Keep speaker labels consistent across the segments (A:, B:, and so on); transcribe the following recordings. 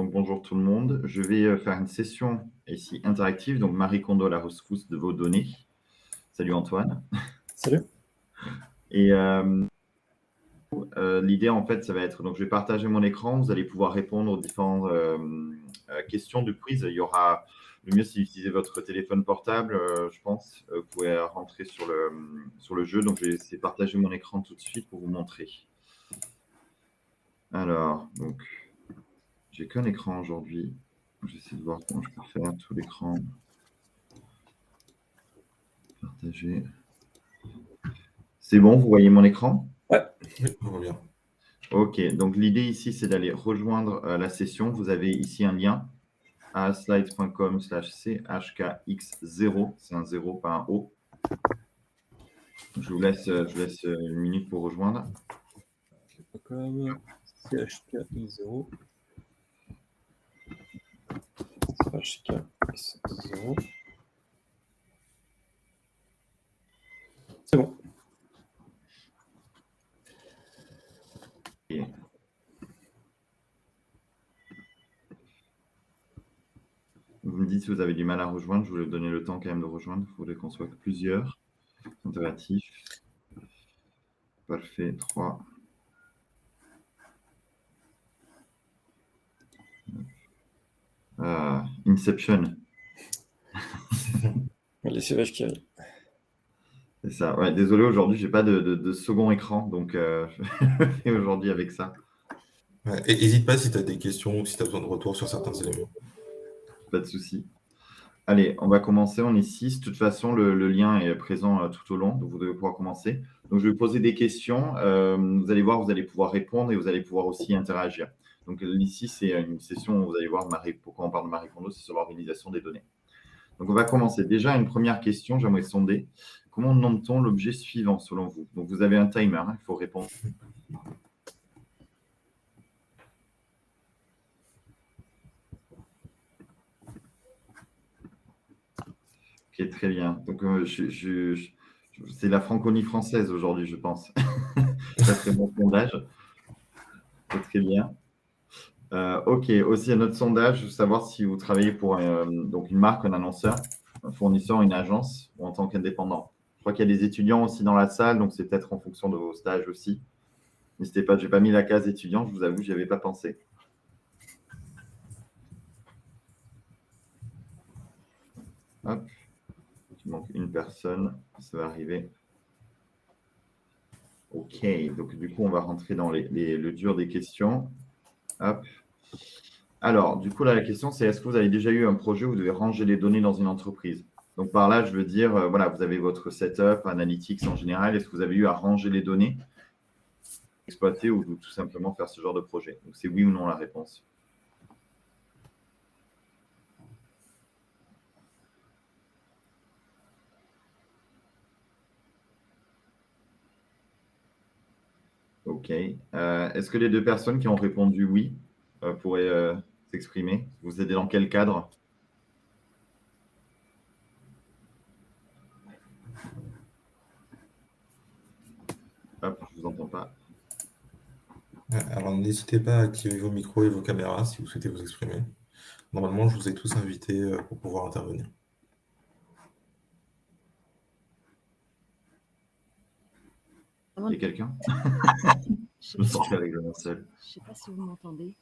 A: Donc bonjour tout le monde. Je vais faire une session ici interactive. Donc Marie Kondo à la rescousse de vos données. Salut Antoine.
B: Salut.
A: Et l'idée en fait, ça va être, donc je vais partager mon écran. Vous allez pouvoir répondre aux différentes questions du quiz. Il y aura, le mieux c'est d'utiliser votre téléphone portable, je pense. Vous pouvez rentrer sur le jeu. Donc je vais essayer de partager mon écran tout de suite pour vous montrer. Alors, donc, j'ai qu'un écran aujourd'hui. J'essaie de voir comment je peux faire tout l'écran. Partager. C'est bon, vous voyez mon écran?
B: Ouais.
C: Oui, on voit bien.
A: Ok, donc l'idée ici, c'est d'aller rejoindre la session. Vous avez ici un lien à slides.com/chkx0. C'est un 0, pas un O. Je vous laisse une minute pour rejoindre.
B: Comme CHKI0. CHKX0. C'est bon.
A: Et vous me dites si vous avez du mal à rejoindre. Je voulais vous donner le temps quand même de rejoindre. Il faudrait qu'on soit plusieurs. Interactif. Parfait. 3. Inception.
B: Les CH qui arrivent.
A: C'est ça. Ouais, désolé, aujourd'hui, j'ai pas de second écran. Donc, je fais aujourd'hui avec ça.
C: Ouais, et n'hésite pas si tu as des questions ou si tu as besoin de retour sur certains éléments.
A: Pas de souci. Allez, on va commencer. On est 6. De toute façon, le lien est présent tout au long, donc vous devez pouvoir commencer. Donc, je vais vous poser des questions. Vous allez voir, vous allez pouvoir répondre et vous allez pouvoir aussi interagir. Donc, ici, c'est une session où vous allez voir pourquoi on parle de Marie Kondo, c'est sur l'organisation des données. Donc, on va commencer. Déjà, une première question, j'aimerais sonder. Comment nomme-t-on l'objet suivant, selon vous? Donc, vous avez un timer, hein, il faut répondre. Ok, très bien. Donc, c'est la francophonie française aujourd'hui, je pense. Ça serait mon sondage. C'est très bien. Ok, aussi un autre sondage, savoir si vous travaillez pour donc une marque, un annonceur, un fournisseur, une agence ou en tant qu'indépendant. Je crois qu'il y a des étudiants aussi dans la salle, donc c'est peut-être en fonction de vos stages aussi. N'hésitez pas, je n'ai pas mis la case étudiant, je vous avoue, je n'y avais pas pensé. Hop, il manque une personne, ça va arriver. Ok, donc du coup, on va rentrer dans le dur des questions. Hop. Alors, du coup, là, la question, c'est est-ce que vous avez déjà eu un projet où vous devez ranger les données dans une entreprise? Donc, par là, je veux dire, voilà, vous avez votre setup, analytics en général. Est-ce que vous avez eu à ranger les données, exploiter ou tout simplement faire ce genre de projet? Donc, c'est oui ou non la réponse. OK. Est-ce que les deux personnes qui ont répondu oui pourraient s'exprimer? Vous êtes dans quel cadre? Hop, je ne vous entends pas.
C: Alors n'hésitez pas à activer vos micros et vos caméras si vous souhaitez vous exprimer. Normalement, je vous ai tous invités pour pouvoir intervenir.
A: Il y a quelqu'un?
D: Je
A: Je me sentais avec le seul.
D: ne sais pas si vous m'entendez.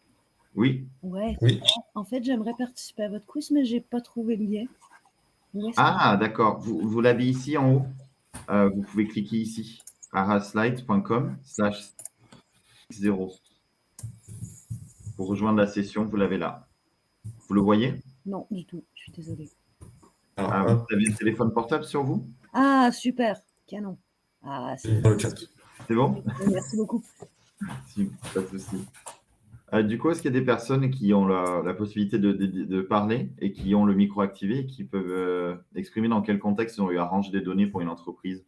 A: Oui.
D: Ouais.
C: Oui.
D: En fait, j'aimerais participer à votre quiz, mais j'ai pas trouvé le lien.
A: Ah, d'accord. Vous l'avez ici en haut. Vous pouvez cliquer ici, araslide.com/0. Pour rejoindre la session, vous l'avez là. Vous le voyez?
D: Non, du tout. Je suis désolée.
C: Alors,
A: Ah, vous avez un téléphone portable sur vous?
D: Ah, super. Canon. Ah, c'est
C: dans le chat.
A: C'est bon?
D: Merci beaucoup.
A: Si, pas de souci. Du coup, est-ce qu'il y a des personnes qui ont la possibilité de parler et qui ont le micro activé et qui peuvent exprimer dans quel contexte ils ont eu à ranger des données pour une entreprise?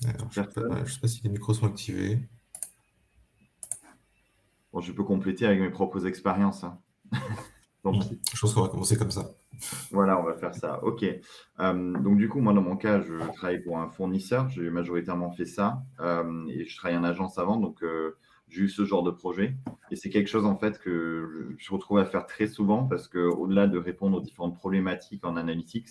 C: Alors, je ne sais pas si les micros sont activés.
A: Bon, je peux compléter avec mes propres expériences, hein. Tant pis.
C: Je pense qu'on va commencer comme ça.
A: Voilà, on va faire ça. OK. Donc du coup, moi, dans mon cas, je travaille pour un fournisseur. J'ai majoritairement fait ça, et je travaillais en agence avant, donc j'ai eu ce genre de projet et c'est quelque chose, en fait, que je retrouve à faire très souvent parce qu'au-delà de répondre aux différentes problématiques en analytics,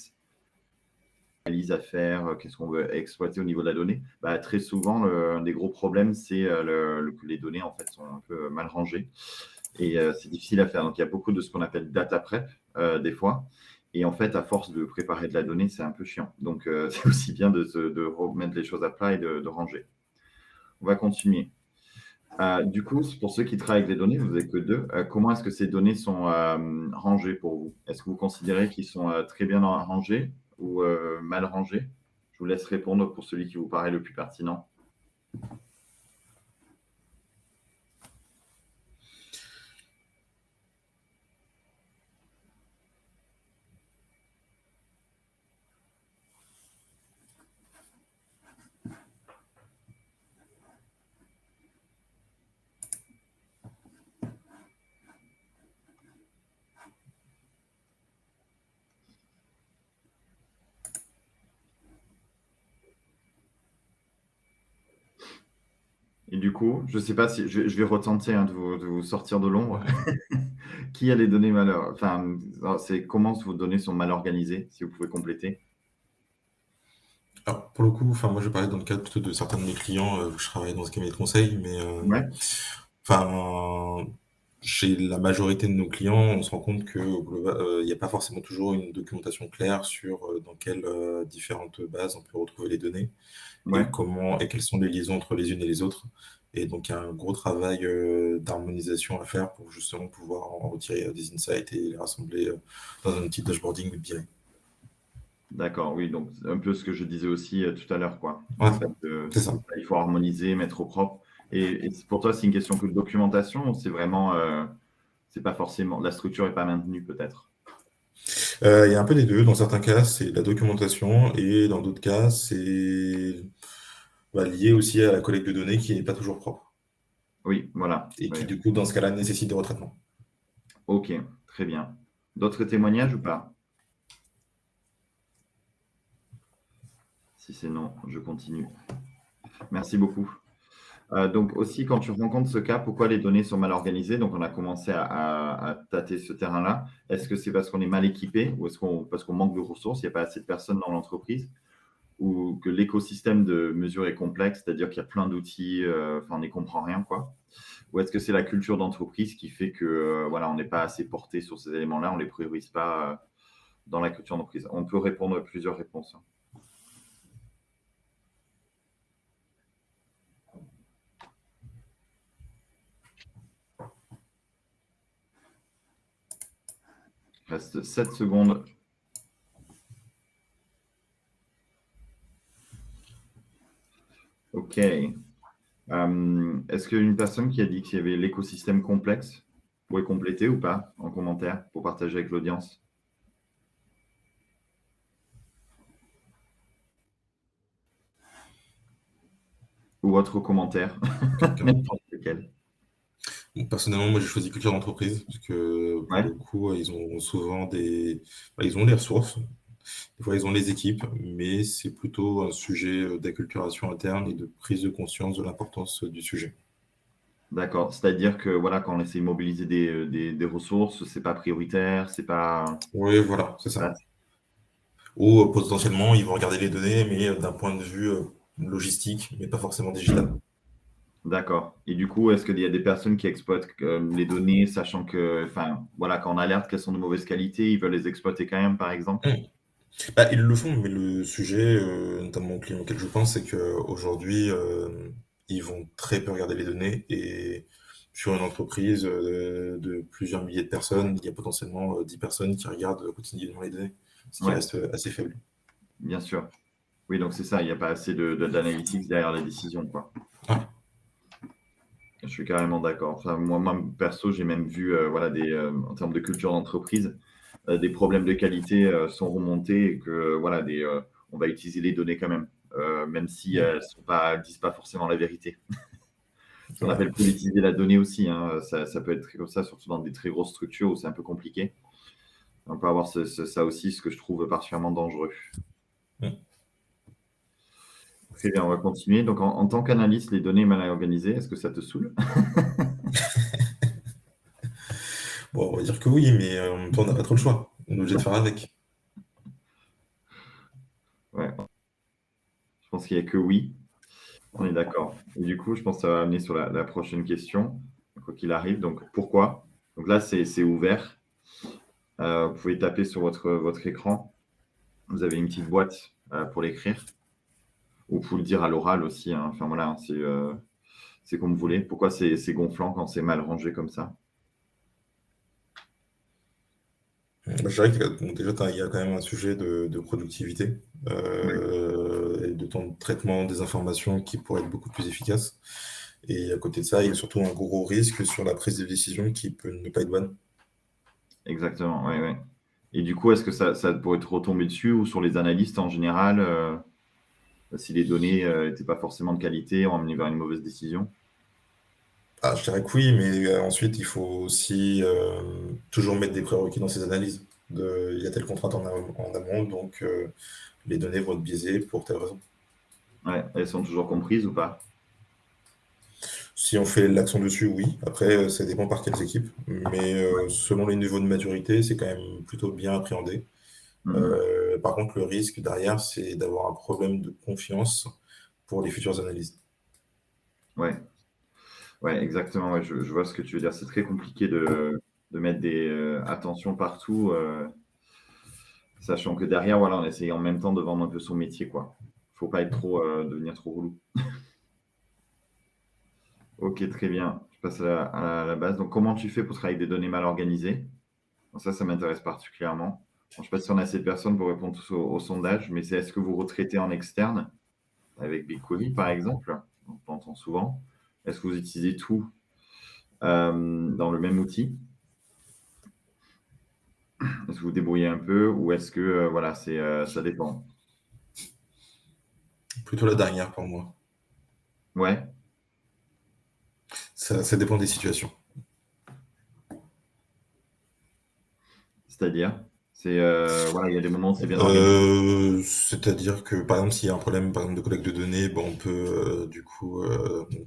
A: analyse à faire, qu'est-ce qu'on veut exploiter au niveau de la donnée, bah, très souvent, un des gros problèmes, c'est, que les données, en fait, sont un peu mal rangées et c'est difficile à faire. Donc il y a beaucoup de ce qu'on appelle data prep, des fois et en fait, à force de préparer de la donnée, c'est un peu chiant. Donc c'est aussi bien de remettre les choses à plat et de ranger. On va continuer. Du coup, pour ceux qui travaillent avec les données, vous n'êtes que 2, comment est-ce que ces données sont, rangées pour vous? Est-ce que vous considérez qu'ils sont, très bien rangés ou, mal rangés? Je vous laisse répondre pour celui qui vous paraît le plus pertinent. Et du coup, je ne sais pas si je vais retenter, hein, de vous sortir de l'ombre.
C: Ouais.
A: Qui a les données mal enfin, c'est comment vos données sont mal organisées, si vous pouvez compléter?
C: Alors, pour le coup, enfin, moi, je parlais dans le cadre plutôt de certains de mes clients, je travaille dans un cabinet de conseil, mais
A: Ouais,
C: enfin, chez la majorité de nos clients, on se rend compte que il n'y a pas forcément toujours une documentation claire sur dans quelles différentes bases on peut retrouver les données
A: ouais,
C: et comment et quelles sont les liaisons entre les unes et les autres. Et donc, il y a un gros travail d'harmonisation à faire pour justement pouvoir en retirer des insights et les rassembler dans un outil de dashboarding ou de BI.
A: d'accord, oui, donc un peu ce que je disais aussi, tout à l'heure, quoi.
C: Ouais,
A: En fait,
C: c'est
A: c'est
C: ça.
A: ça, il faut harmoniser, mettre au propre et pour toi, c'est une question que de documentation ou c'est vraiment, c'est pas forcément la structure est pas maintenue peut-être?
C: Il y a un peu des deux. Dans certains cas, c'est la documentation et dans d'autres cas, c'est lié aussi à la collecte de données qui n'est pas toujours propre
A: Oui, voilà,
C: et qui,
A: ouais.
C: du coup, dans ce cas-là, nécessite des retraitements.
A: OK, très bien. D'autres témoignages ou pas? Si c'est non, je continue. Merci beaucoup. Donc aussi, quand tu rencontres ce cas, pourquoi les données sont mal organisées? Donc on a commencé à tâter ce terrain-là. Est-ce que c'est parce qu'on est mal équipé ou parce qu'on manque de ressources, il n'y a pas assez de personnes dans l'entreprise? Ou que l'écosystème de mesure est complexe, c'est-à-dire qu'il y a plein d'outils, enfin on n'y comprend rien, quoi? Ou est-ce que c'est la culture d'entreprise qui fait que, voilà, on n'est pas assez porté sur ces éléments-là, on ne les priorise pas, dans la culture d'entreprise? On peut répondre à plusieurs réponses, hein. Il reste 7 secondes. OK. Est-ce qu'il y a une personne qui a dit qu'il y avait l'écosystème complexe? Vous pouvez compléter ou pas en commentaire pour partager avec l'audience? Ou autre commentaire,
C: Quelqu'un.
A: n'importe lequel.
C: Bon, personnellement, moi, j'ai choisi culture d'entreprise parce que pour
A: Ouais,
C: le coup, ils ont souvent ils ont les ressources, des fois, ils ont les équipes, mais c'est plutôt un sujet d'acculturation interne et de prise de conscience de l'importance du sujet.
A: d'accord. C'est-à-dire que voilà, quand on essaie de mobiliser des ressources, c'est pas prioritaire, c'est pas
C: Oui, voilà, c'est ça.
A: voilà,
C: Ou potentiellement, ils vont regarder les données, mais d'un point de vue logistique, mais pas forcément digital.
A: d'accord. Et du coup, est-ce qu'il y a des personnes qui exploitent, les données, sachant que enfin, voilà, quand on alerte qu'elles sont de mauvaise qualité, ils veulent les exploiter quand même, par exemple?
C: Mm. Ils le font, mais le sujet, notamment au client auquel je pense, c'est qu'aujourd'hui, ils vont très peu regarder les données et sur une entreprise de plusieurs milliers de personnes, il y a potentiellement 10 personnes qui regardent quotidiennement les données, ce qui
A: Ouais,
C: reste assez faible.
A: bien sûr. Oui, donc c'est ça, il y a pas assez d'analytics derrière les décisions, quoi.
C: Ouais.
A: Je suis carrément d'accord. Enfin, moi perso, j'ai même vu, voilà, en termes de culture d'entreprise, des problèmes de qualité, sont remontés et que, voilà, on va utiliser les données quand même, même si
C: Mm.
A: elles disent pas forcément la vérité. Ce qu'on
C: Ouais.
A: appelle politiser la donnée aussi, hein, ça peut être comme ça, surtout dans des très grosses structures où c'est un peu compliqué. On peut avoir ça aussi, ce que je trouve particulièrement dangereux.
C: Mm.
A: Très bien, on va continuer. Donc, en tant qu'analyste, les données mal organisées, est-ce que ça te saoule?
C: Bon, on va dire que oui, mais en même temps, on n'a pas trop le choix. On est obligé de faire avec.
A: Ouais, je pense qu'il n'y a que oui. On est d'accord. Et du coup, je pense que ça va amener sur la prochaine question, quoi qu'il arrive. Donc, pourquoi? Donc là, c'est ouvert. Vous pouvez taper sur votre écran. Vous avez une petite boîte pour l'écrire. Ou vous pouvez le dire à l'oral aussi, hein. Enfin voilà, hein, c'est comme vous voulez. Pourquoi c'est gonflant quand c'est mal rangé comme ça?
C: Bah, je dirais que donc, déjà, il y a quand même un sujet de productivité
A: Oui,
C: et de temps de traitement des informations qui pourrait être beaucoup plus efficace. Et à côté de ça, il y a surtout un gros risque sur la prise de décision qui peut ne pas être bonne.
A: exactement. Ouais, ouais. Et du coup, est-ce que ça pourrait te retomber dessus ou sur les analystes en général, si les données n'étaient pas forcément de qualité, ont amené vers une mauvaise décision?
C: Ah, je dirais que oui, mais ensuite, il faut aussi toujours mettre des prérequis dans ces analyses. Il y a telle contrainte en amont, donc les données vont être biaisées pour telle raison.
A: Ouais, elles sont toujours comprises ou pas?
C: Si on fait l'accent dessus, oui. Après, ça dépend par quelles équipes. Mais selon les niveaux de maturité, c'est quand même plutôt bien appréhendé.
A: Mhm.
C: Par contre, le risque derrière, c'est d'avoir un problème de confiance pour les futures analyses.
A: Ouais, ouais, exactement. Ouais, je vois ce que tu veux dire. C'est très compliqué de mettre des attentions partout, sachant que derrière, voilà, on essaye en même temps de vendre un peu son métier, quoi. Faut pas être trop, devenir trop relou. Ok, très bien. Je passe à la base. Donc, comment tu fais pour travailler avec des données mal organisées? Donc ça m'intéresse particulièrement. Bon, je ne sais pas si on a assez de personnes pour répondre tous au sondage, mais c'est est-ce que vous retraitez en externe avec BigQuery, par exemple? On entend souvent. Est-ce que vous utilisez tout dans le même outil? Est-ce que vous débrouillez un peu ou est-ce que voilà, ça dépend?
C: Plutôt la dernière pour moi.
A: Ouais,
C: Ça dépend des situations.
A: c'est-à-dire, voilà, il y a des moments où c'est bien organisé.
C: C'est-à-dire que, par exemple, s'il y a un problème, par exemple, de collecte de données, bon, on peut du coup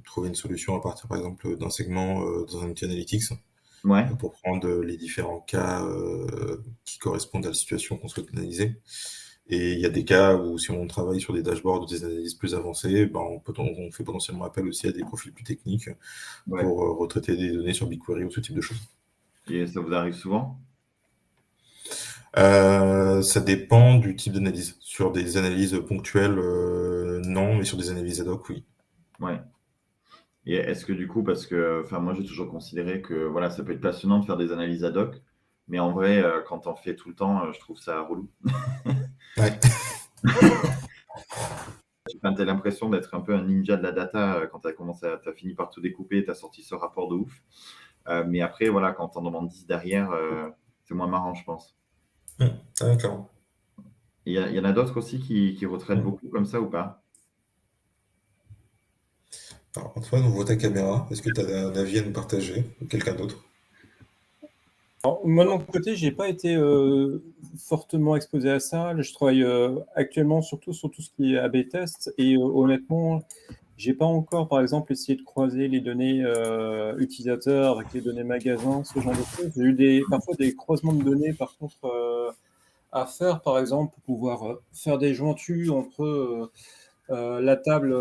C: trouver une solution à partir, par exemple, d'un segment dans un outil analytics
A: Ouais,
C: pour prendre les différents cas qui correspondent à la situation qu'on souhaite analyser. Et il y a des cas où, si on travaille sur des dashboards ou des analyses plus avancées, ben, on fait potentiellement appel aussi à des profils plus techniques
A: ouais.
C: pour retraiter des données sur BigQuery ou ce type de choses.
A: Et ça vous arrive souvent?
C: Ça dépend du type d'analyse. Sur des analyses ponctuelles, non, mais sur des analyses ad hoc, oui.
A: Ouais. Et est-ce que du coup, parce que, enfin, moi j'ai toujours considéré que voilà, ça peut être passionnant de faire des analyses ad hoc, mais en vrai, quand on fait tout le temps, je trouve ça relou.
C: Ouais.
A: Enfin, tu as l'impression d'être un peu un ninja de la data quand tu as commencé tu as fini par tout découper, tu as sorti ce rapport de ouf. Mais après, voilà, quand on en demandes 10 derrière, c'est moins marrant, je pense.
C: Ah, clairement.
A: Il y en a d'autres aussi qui retraitent
C: Mm.
A: beaucoup comme ça ou pas?
C: Alors, Antoine, on voit ta caméra. Est-ce que tu as un avis à nous partager ou quelqu'un d'autre?
B: Alors, moi, de mon côté, j'ai pas été fortement exposé à ça. Là, je travaille actuellement surtout sur tout ce qui est A/B test et honnêtement, j'ai pas encore, par exemple, essayé de croiser les données utilisateurs avec les données magasins, ce genre de choses. J'ai eu parfois des croisements de données, par contre, à faire, par exemple, pour pouvoir faire des jointures entre la table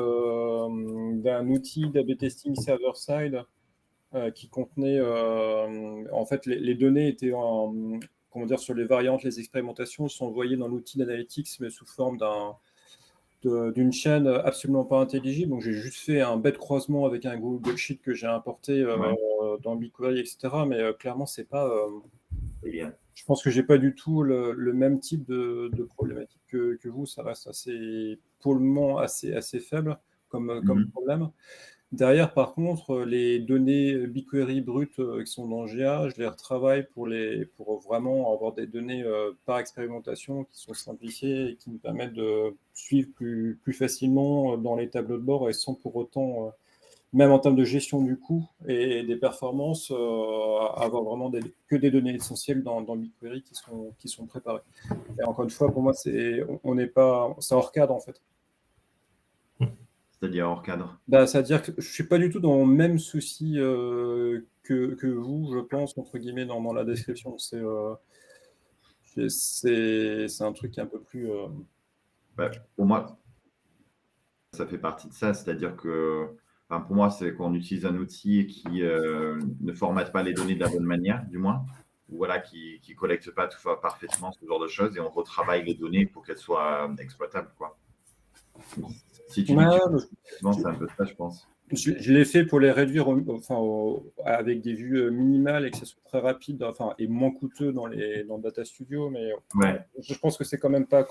B: d'un outil d'A/B testing server-side qui contenait, en fait, les données étaient comment dire, sur les variantes, les expérimentations sont envoyées dans l'outil d'analytics, mais sous forme d'une chaîne absolument pas intelligible. Donc, j'ai juste fait un bête croisement avec un Google Sheet que j'ai importé
A: Ouais,
B: dans BigQuery, etc. Mais clairement, c'est pas.
A: c'est bien.
B: Je pense que j'ai pas du tout le même type de problématique que vous. Ça reste assez, pour le moment, assez faible comme
A: Mhm.
B: problème. Derrière, par contre, les données BigQuery brutes qui sont dans GA, je les retravaille pour vraiment avoir des données par expérimentation qui sont simplifiées et qui nous permettent de suivre plus facilement dans les tableaux de bord et sans pour autant même en termes de gestion du coût et des performances, avoir vraiment que des données essentielles dans BigQuery qui sont préparées. Et encore une fois, pour moi, c'est hors cadre, en fait.
A: C'est-à-dire hors cadre.
B: C'est-à-dire que je ne suis pas du tout dans le même souci que vous, je pense, entre guillemets, dans la description. C'est un truc qui est un peu plus...
A: Pour moi, ça fait partie de ça. C'est-à-dire que pour moi, c'est qu'on utilise un outil qui ne formate pas les données de la bonne manière, du moins, ou voilà, qui ne collecte pas tout parfaitement, ce genre de choses, et on retravaille les données pour qu'elles soient exploitables, quoi. Si tu l'utilises, c'est un peu ça, je pense.
B: Je l'ai fait pour les réduire avec des vues minimales et que ce soit très rapide et moins coûteux dans Data Studio, mais je pense que c'est quand même pas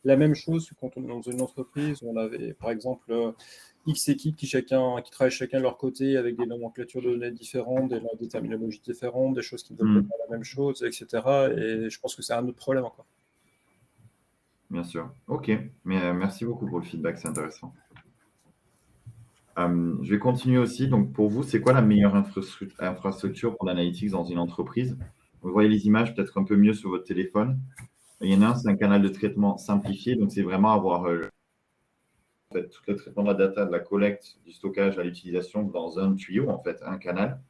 B: la même chose que quand on est dans une entreprise où on avait par exemple X équipes qui travaillent chacun de leur côté avec des nomenclatures de données différentes, des terminologies différentes, des choses qui ne veulent pas la même chose, etc. Et je pense que c'est un autre problème encore.
A: Bien sûr. Ok, mais merci beaucoup pour le feedback, c'est intéressant. Je vais continuer aussi. Donc, pour vous, c'est quoi la meilleure infrastructure pour l'analytics dans une entreprise? Vous voyez les images peut-être un peu mieux sur votre téléphone. Il y en a un, c'est un canal de traitement simplifié. Donc, c'est vraiment avoir tout le traitement de la data, de la collecte, du stockage à l'utilisation dans un tuyau, en fait, un canal.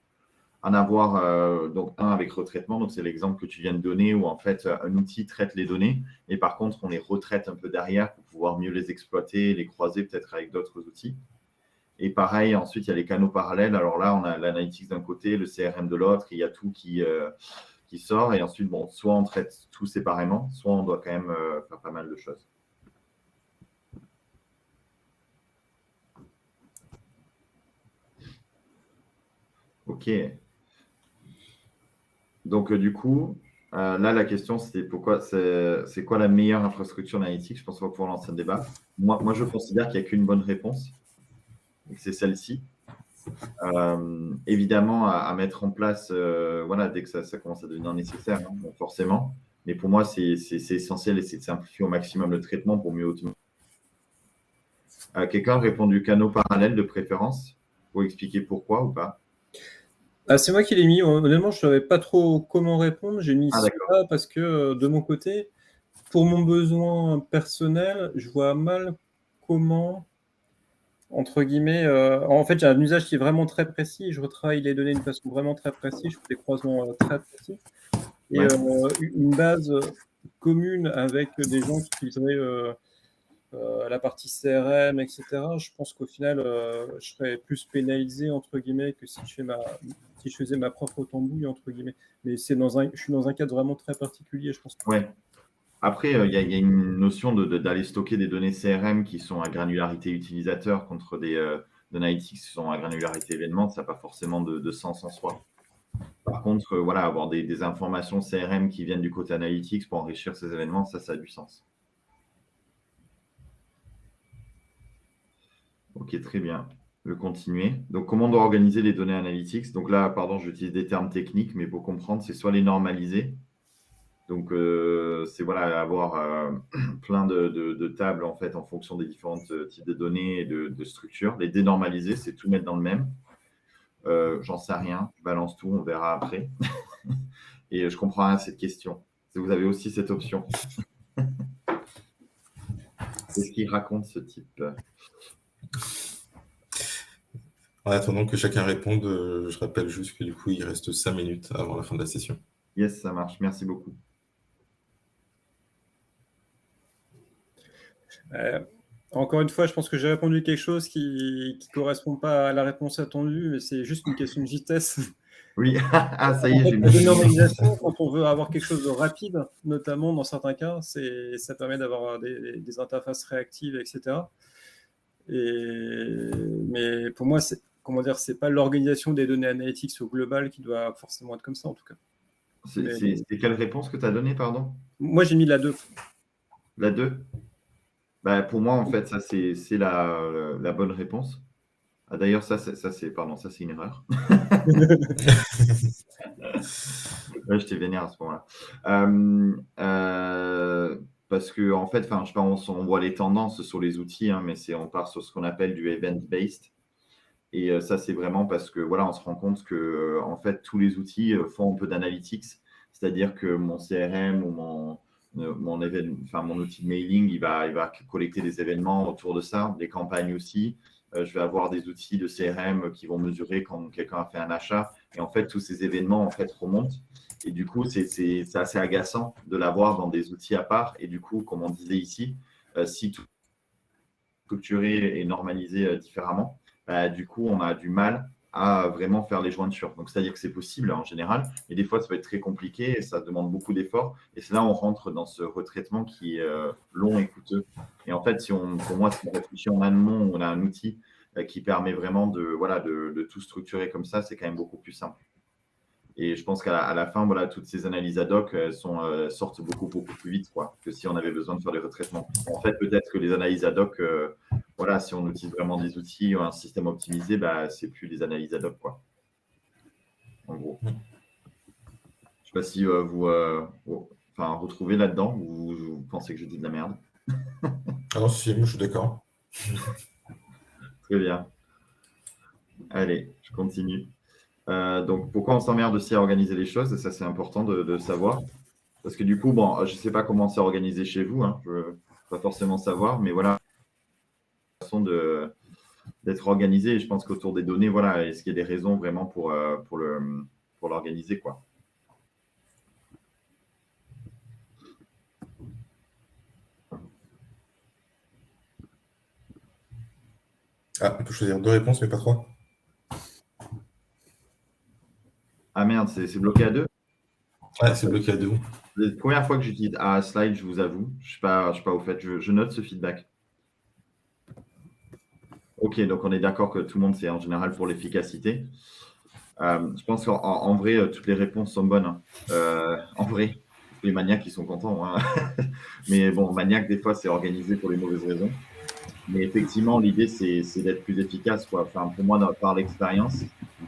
A: En avoir donc un avec retraitement. Donc, c'est l'exemple que tu viens de donner où, en fait, un outil traite les données. Et par contre, on les retraite un peu derrière pour pouvoir mieux les exploiter, les croiser peut-être avec d'autres outils. Et pareil, ensuite, il y a les canaux parallèles. Alors là, on a l'analytics d'un côté, le CRM de l'autre, il y a tout qui sort. Et ensuite, soit on traite tout séparément, soit on doit quand même faire pas mal de choses. OK. Donc, du coup, là, la question, c'est quoi la meilleure infrastructure analytique? Je pense qu'on va pouvoir lancer un débat. Moi, je considère qu'il n'y a qu'une bonne réponse. C'est celle-ci. Évidemment, à mettre en place dès que ça commence à devenir nécessaire, forcément. Mais pour moi, c'est essentiel et c'est de simplifier au maximum le traitement pour mieux automatiser. Quelqu'un a répondu canaux parallèles de préférence pour expliquer pourquoi ou pas?
B: C'est moi qui l'ai mis. Honnêtement, je ne savais pas trop comment répondre. J'ai mis ça parce que de mon côté, pour mon besoin personnel, je vois mal comment, entre guillemets, en fait, j'ai un usage qui est vraiment très précis. Je retravaille les données d'une façon vraiment très précise. Je fais des croisements très précis. Et une base commune avec des gens qui utiliseraient la partie CRM, etc. Je pense qu'au final, je serais plus pénalisé, entre guillemets, que si je faisais ma propre tambouille, entre guillemets. Mais je suis dans un cadre vraiment très particulier, je pense.
A: Ouais. Après, il y a une notion d'aller stocker des données CRM qui sont à granularité utilisateur contre des analytics qui sont à granularité événement. Ça n'a pas forcément de sens en soi. Par contre, avoir des informations CRM qui viennent du côté analytics pour enrichir ces événements, ça a du sens. Ok, très bien. Je vais continuer. Donc, comment on doit organiser les données analytics? Donc là, pardon, j'utilise des termes techniques, mais pour comprendre, c'est soit les normaliser. Donc, c'est avoir plein de tables en fait en fonction des différents types de données et de structures. Les dénormaliser, c'est tout mettre dans le même. J'en sais rien, je balance tout, on verra après. Et je comprends rien à cette question. Vous avez aussi cette option. Qu'est-ce qu'il raconte ce type?
C: En attendant que chacun réponde, je rappelle juste que du coup, il reste 5 minutes avant la fin de la session.
A: Yes, ça marche. Merci beaucoup.
B: Encore une fois, je pense que j'ai répondu quelque chose qui ne correspond pas à la réponse attendue, mais c'est juste une question de vitesse.
A: Oui, ça y est, j'ai mis.
B: La dénormalisation, quand on veut avoir quelque chose de rapide, notamment dans certains cas, ça permet d'avoir des interfaces réactives, etc. Mais pour moi, c'est pas l'organisation des données analytics au global qui doit forcément être comme ça, en tout cas.
A: C'est quelle réponse que tu as donnée, pardon?
B: Moi, j'ai mis la 2.
A: La 2? Pour moi, en fait, ça, c'est la bonne réponse. D'ailleurs, ça, c'est une erreur. Je t'ai vénère à ce moment-là. Parce que, en fait, je sais pas, on voit les tendances sur les outils, mais on part sur ce qu'on appelle du event-based. Et ça, c'est vraiment parce que voilà, on se rend compte que en fait, tous les outils font un peu d'analytics, c'est-à-dire que mon CRM ou mon outil de mailing, il va collecter des événements autour de ça, des campagnes aussi. Je vais avoir des outils de CRM qui vont mesurer quand quelqu'un a fait un achat. Et en fait, tous ces événements en fait remontent. Et du coup, c'est assez agaçant de l'avoir dans des outils à part. Et du coup, comme on disait ici, si tout est structuré et normalisé différemment, du coup, on a du mal à vraiment faire les jointures. Donc, c'est-à-dire que c'est possible en général, mais des fois, ça peut être très compliqué et ça demande beaucoup d'efforts. Et c'est là où on rentre dans ce retraitement qui est long et coûteux. Et en fait, pour moi, si on réfléchit en amont, on a un outil qui permet vraiment de tout structurer comme ça, c'est quand même beaucoup plus simple. Et je pense qu'à la fin, voilà, toutes ces analyses ad hoc sortent beaucoup plus vite quoi, que si on avait besoin de faire des retraitements. En fait, peut-être que les analyses ad hoc, voilà, si on utilise vraiment des outils ou un système optimisé, c'est plus des analyses ad hoc, quoi. En gros. Je ne sais pas si vous retrouvez là-dedans ou vous pensez que je dis de la merde.
C: Ah non, si, moi je suis d'accord.
A: Très bien. Allez, je continue. Donc, pourquoi on s'emmerde aussi à organiser les choses? Et ça, c'est important de savoir. Parce que du coup, bon, je ne sais pas comment c'est organisé chez vous, hein, je ne veux pas forcément savoir, mais voilà, façon d'être organisé. Et je pense qu'autour des données, voilà, est-ce qu'il y a des raisons vraiment pour l'organiser, quoi.
C: Ah, on peut choisir 2 réponses, mais pas 3.
A: Ah merde, c'est bloqué à 2.
C: Ouais, c'est bloqué à 2.
A: C'est la première fois que j'utilise slide, je vous avoue. Je ne suis pas au fait. Je note ce feedback. Ok, donc on est d'accord que tout le monde, c'est en général pour l'efficacité. Je pense qu'en vrai, toutes les réponses sont bonnes. En vrai, les maniaques, ils sont contents, hein. Mais bon, maniaque, des fois, c'est organisé pour les mauvaises raisons. Mais effectivement, l'idée, c'est d'être plus efficace, quoi. Enfin, pour moi, par l'expérience,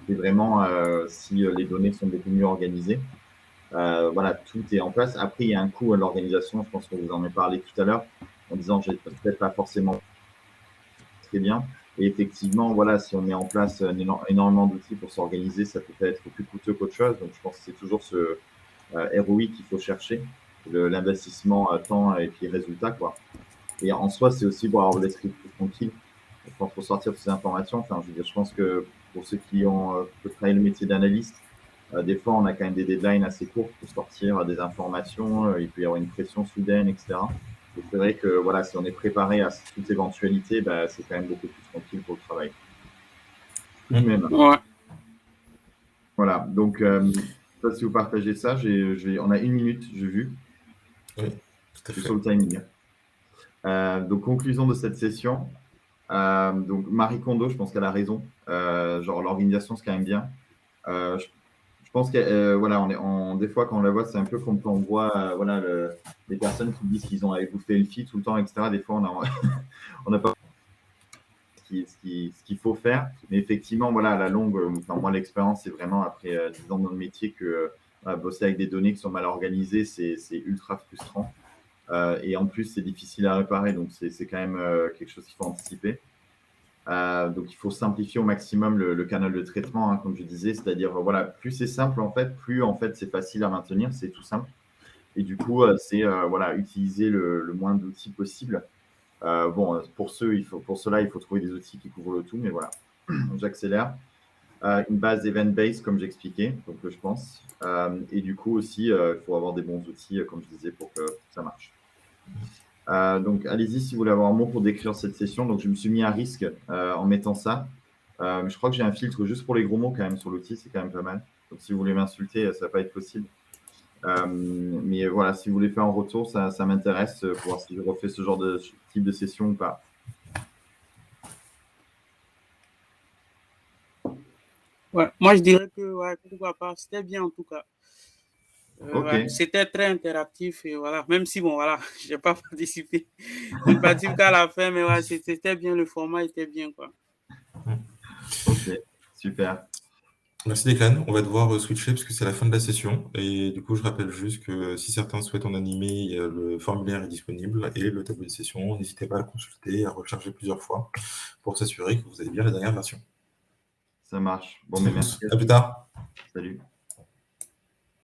A: c'est vraiment si les données sont beaucoup mieux organisées. Voilà, tout est en place. Après, il y a un coût à l'organisation. Je pense que vous en avez parlé tout à l'heure en disant j'ai peut-être pas forcément très bien. Et effectivement, voilà, si on met en place énormément d'outils pour s'organiser, ça peut être plus coûteux qu'autre chose. Donc, je pense que c'est toujours ce ROI qu'il faut chercher, l'investissement temps et puis résultat, quoi. Et en soi, c'est aussi pour avoir l'esprit plus tranquille. Quand faut sortir toutes ces informations, enfin, je veux dire, je pense que pour ceux qui ont travaillé le métier d'analyste, des fois, on a quand même des deadlines assez courts pour sortir des informations. Il peut y avoir une pression soudaine, etc. Et c'est vrai que voilà, si on est préparé à toute éventualité, c'est quand même beaucoup plus tranquille pour le travail. Tout de même.
E: Ouais.
A: Voilà. Donc, je ne sais pas si vous partagez ça. On a 1 minute, j'ai vu.
C: Oui, tout à
A: Je suis
C: fait.
A: sur le timing. Donc, conclusion de cette session. Donc, Marie Kondo, je pense qu'elle a raison. Genre, l'organisation, c'est quand même bien. Je pense que voilà, des fois, quand on la voit, c'est un peu comme quand on voit voilà, les personnes qui disent qu'ils ont à bouffer le fil tout le temps, etc. Des fois, on n'a pas ce qu'il faut faire. Mais effectivement, voilà, à la longue, enfin, moi, l'expérience, c'est vraiment après 10 ans dans le métier que bosser avec des données qui sont mal organisées, c'est ultra frustrant. Et en plus, c'est difficile à réparer. Donc, c'est quand même quelque chose qu'il faut anticiper. Donc, il faut simplifier au maximum le canal de traitement, hein, comme je disais. C'est-à-dire, voilà, plus c'est simple, en fait, plus en fait, c'est facile à maintenir. C'est tout simple. Et du coup, c'est voilà, utiliser le moins d'outils possible. Bon, pour cela, il faut trouver des outils qui couvrent le tout, mais voilà, j'accélère. Une base event-based, comme j'expliquais, donc je pense. Et du coup aussi, il faut avoir des bons outils, comme je disais, pour que ça marche. Donc, allez-y si vous voulez avoir un mot pour décrire cette session. Donc, je me suis mis à risque en mettant ça. Je crois que j'ai un filtre juste pour les gros mots quand même sur l'outil, c'est quand même pas mal. Donc, si vous voulez m'insulter, ça va pas être possible. Mais voilà, si vous voulez faire un retour, ça m'intéresse pour voir si je refais ce genre de type de session ou pas.
E: Ouais. Moi, je dirais que ouais, pourquoi pas, c'était bien en tout cas.
A: Ok.
E: Ouais, c'était très interactif et voilà, même si bon voilà, j'ai pas participé, je ne participe qu'à la fin, mais ouais, c'était bien, le format était bien quoi.
A: Ok, super.
C: Merci Declan. On va devoir switcher parce que c'est la fin de la session. Et du coup, je rappelle juste que si certains souhaitent en animer, le formulaire est disponible et le tableau de session. N'hésitez pas à le consulter, à recharger plusieurs fois pour s'assurer que vous avez bien la dernière version.
A: Ça marche. Bon, mais merci.
C: À plus tard.
A: Salut.